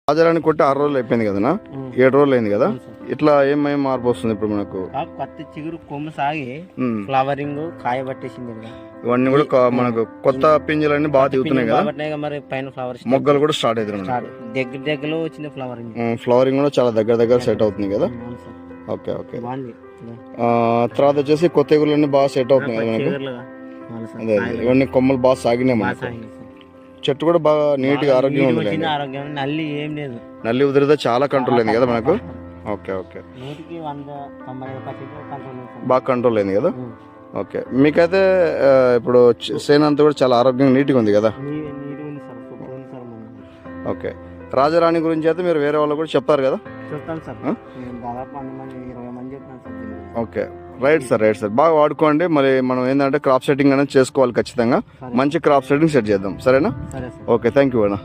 రాజారాణి కొట్టి 6 రోజులు అయిపోయింది కదనా, 7 రోజులు అయింది కదా. ఇట్లా ఏమేమి మార్పు వస్తుంది ఇప్పుడు మనకు? కొత్త చిగురు కొమ్ము సాగి ఫ్లవరింగ్ కాయ పట్టేసింది. ఇవన్నీ కూడా మనకు కొత్త పింజలన్నీ బాగా దిగుతున్నాయి కదా, మరి పైన ఫ్లవర్స్ మొగ్గలు కూడా స్టార్ట్ అవుతుంది. దగ్గరలో వచ్చింది ఫ్లవరింగ్. ఫ్లవరింగ్ కూడా చాలా దగ్గర సెట్ అవుతుంది కదా. Okay okay. తర్వాత వచ్చేసి కొత్త ఎగురులన్నీ బాగా సెట్ అవుతున్నాయి కదా మనకు. అదే ఇవన్నీ కొమ్మలు బాగా సాగినాయి మనకు. చెట్టు కూడా బాగా నీట్ గా ఆరోగ్యంగా ఉంది. నల్లి ఉదిరితే చాలా కంట్రోల్ అయింది కదా మనకు. ఓకే ఓకే, బాగా కంట్రోల్ అయింది కదా. ఓకే, మీకైతే ఇప్పుడు సేన్ అంతా కూడా చాలా ఆరోగ్యంగా నీట్గా ఉంది కదా. ఓకే, రాజారాణి గురించి అయితే మీరు వేరే వాళ్ళు కూడా చెప్తారు కదా. ఓకే, రైట్ సార్ బాగా వాడుకోండి. మరి మనం ఏంటంటే క్రాప్ సెట్టింగ్ అనేది చేసుకోవాలి ఖచ్చితంగా. మంచి క్రాప్ సెట్టింగ్ సెట్ చేద్దాం, సరేనా? ఓకే, థ్యాంక్ యూ అన్న.